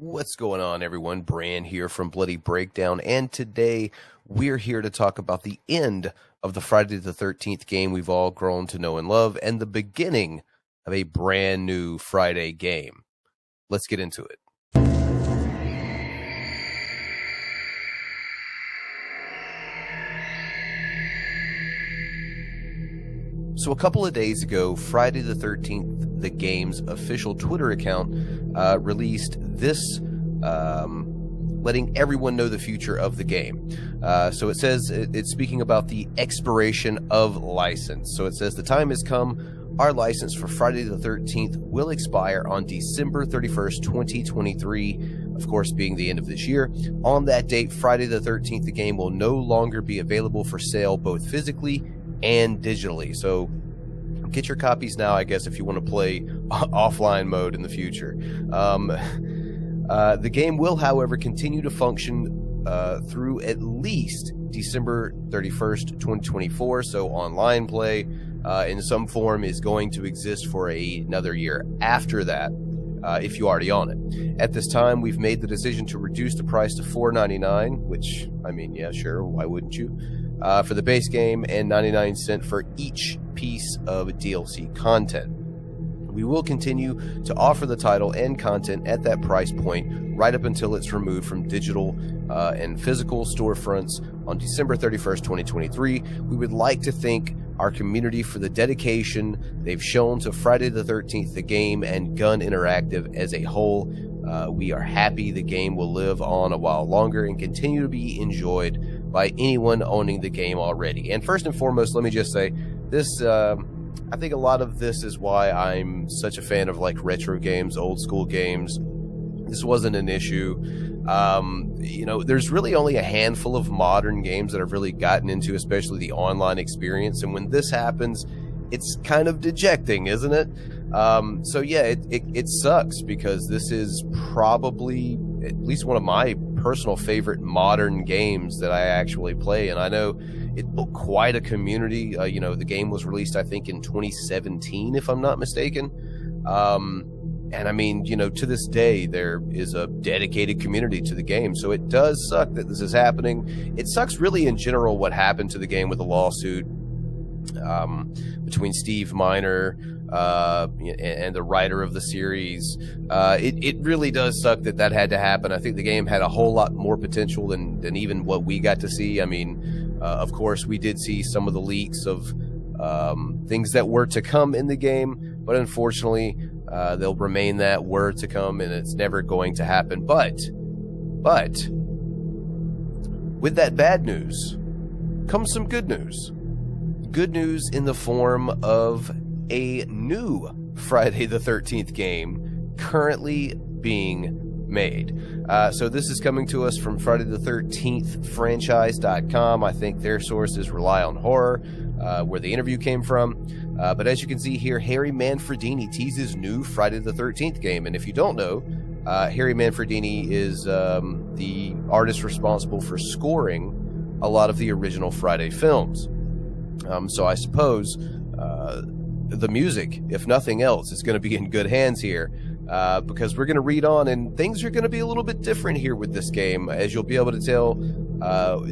What's going on, everyone? Bran here from Bloody Breakdown, and today we're here to talk about the end of the Friday the 13th game we've all grown to know and love, and the beginning of a brand new Friday game. Let's get into it. So a couple of days ago, Friday the 13th, the game's official Twitter account released this, letting everyone know the future of the game. So it says, it's speaking about the expiration of license. So it says, the time has come. Our license for Friday the 13th will expire on December 31st, 2023, of course being the end of this year. On that date, Friday the 13th, the game will no longer be available for sale both physically and digitally. So get your copies now, I guess, if you want to play offline mode in the future. The game will, however, continue to function through at least December 31st, 2024. So online play in some form is going to exist for another year after that, if you already own it. At this time, we've made the decision to reduce the price to $4.99, which, I mean, yeah, sure, why wouldn't you? For the base game, and 99 cents for each piece of DLC content. We will continue to offer the title and content at that price point right up until it's removed from digital and physical storefronts on December 31st, 2023. We would like to thank our community for the dedication they've shown to Friday the 13th, the game, and Gun Interactive as a whole. We are happy the game will live on a while longer and continue to be enjoyed by anyone owning the game already. And first and foremost, let me just say, this, I think a lot of this is why I'm such a fan of like retro games, old school games. This wasn't an issue. You know, there's really only a handful of modern games that I've really gotten into, especially the online experience. And when this happens, it's kind of dejecting, isn't it? So yeah, it sucks because this is probably at least one of my personal favorite modern games that I actually play. And I know it built quite a community. You know, the game was released, I think, in 2017, if I'm not mistaken. And I mean, you know, to this day, there is a dedicated community to the game. So it does suck that this is happening. It sucks really in general what happened to the game with the lawsuit between Steve Miner and the writer of the series. It really does suck that had to happen. I think the game had a whole lot more potential than even what we got to see. I mean, of course, we did see some of the leaks of things that were to come in the game, but unfortunately, they'll remain that were to come, and it's never going to happen. But with that bad news comes some good news. Good news in the form of a new Friday the 13th game currently being made. So this is coming to us from Friday the 13th franchise.com. I think their sources rely on horror, where the interview came from. But as you can see here, Harry Manfredini teases new Friday the 13th game. And if you don't know, Harry Manfredini is the artist responsible for scoring a lot of the original Friday films. So I suppose the music, if nothing else, is going to be in good hands here, because we're going to read on, and things are going to be a little bit different here with this game, as you'll be able to tell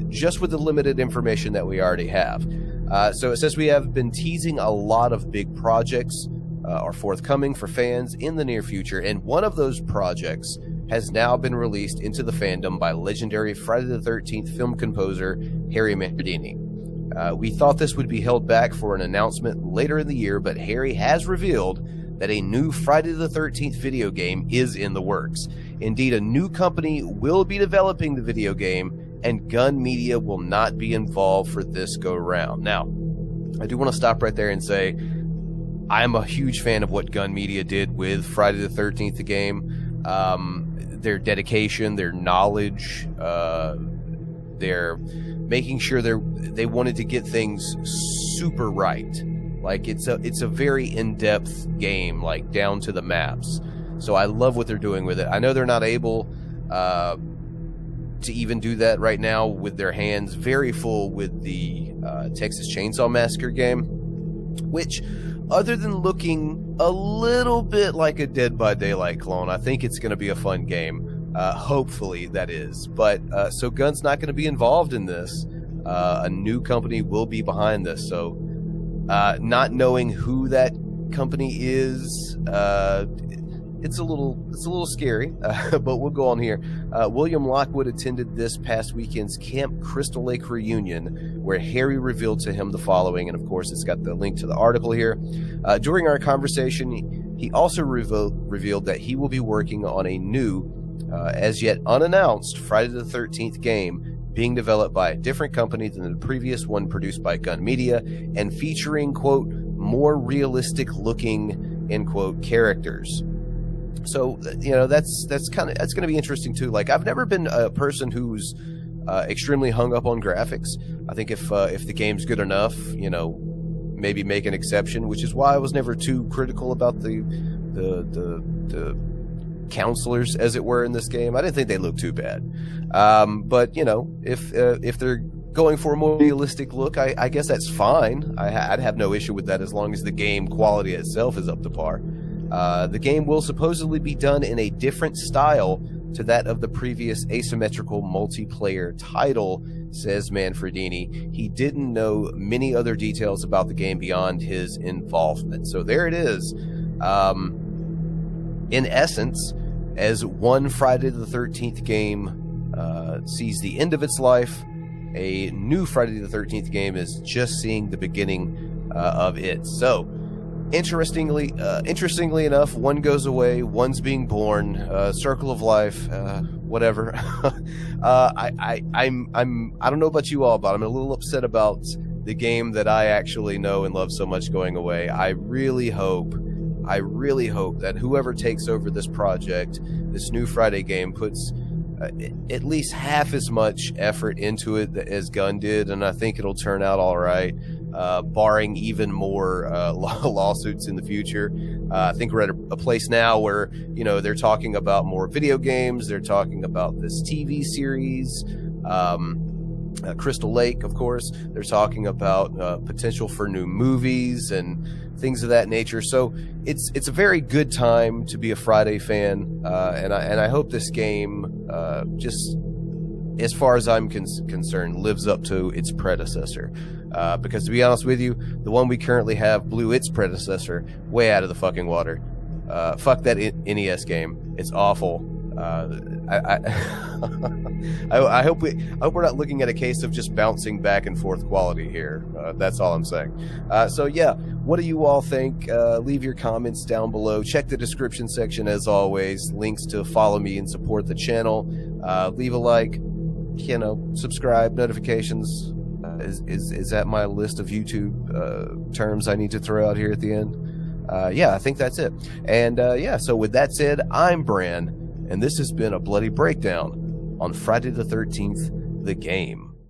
just with the limited information that we already have. So it says we have been teasing a lot of big projects are forthcoming for fans in the near future, and one of those projects has now been released into the fandom by legendary Friday the 13th film composer Harry Manfredini. We thought this would be held back for an announcement later in the year, but Harry has revealed that a new Friday the 13th video game is in the works. Indeed, a new company will be developing the video game, and Gun Media will not be involved for this go-round. Now, I do want to stop right there and say I'm a huge fan of what Gun Media did with Friday the 13th, the game. Their dedication, their knowledge, their making sure they wanted to get things super right. Like it's a very in-depth game, like down to the maps. So I love what they're doing with it. I know they're not able to even do that right now with their hands very full with the Texas Chainsaw Massacre game, which, other than looking a little bit like a Dead by Daylight clone, I think it's going to be a fun game. Hopefully that is. But so Gun's not going to be involved in this. A new company will be behind this. So not knowing who that company is, it's a little scary, but we'll go on here. William Lockwood attended this past weekend's Camp Crystal Lake reunion, where Harry revealed to him the following, and of course it's got the link to the article here. During our conversation, he also revealed that he will be working on a new, as yet unannounced, Friday the 13th game being developed by a different company than the previous one produced by Gun Media, and featuring, quote, more realistic looking, end quote, characters. So, you know, that's going to be interesting too. Like, I've never been a person who's extremely hung up on graphics. I think if the game's good enough, you know, maybe make an exception, which is why I was never too critical about the counselors, as it were, in this game. I didn't think they looked too bad. But, you know, if they're going for a more realistic look, I guess that's fine. I'd have no issue with that as long as the game quality itself is up to par. The game will supposedly be done in a different style to that of the previous asymmetrical multiplayer title, says Manfredini. He didn't know many other details about the game beyond his involvement. So there it is. In essence, as one Friday the 13th game sees the end of its life, a new Friday the 13th game is just seeing the beginning of it. So, interestingly enough, one goes away, one's being born, circle of life, whatever. I don't know about you all, but I'm a little upset about the game that I actually know and love so much going away. I really hope that whoever takes over this project, this new Friday game, puts at least half as much effort into it as Gun did, and I think it'll turn out all right, barring even more lawsuits in the future. I think we're at a place now where, you know, they're talking about more video games, they're talking about this TV series, Crystal Lake, of course. They're talking about potential for new movies and things of that nature. So it's a very good time to be a Friday fan, and I hope this game, just as far as I'm concerned, lives up to its predecessor. Because to be honest with you, the one we currently have blew its predecessor way out of the fucking water. Fuck that NES game. It's awful. I hope we're not looking at a case of just bouncing back and forth quality here. That's all I'm saying. So yeah, what do you all think? Leave your comments down below. Check the description section as always. Links to follow me and support the channel. Leave a like. You know, subscribe, notifications. Is that my list of YouTube terms I need to throw out here at the end? Yeah, I think that's it. And yeah, so with that said, I'm Bran, and this has been a bloody breakdown on Friday the 13th, the game.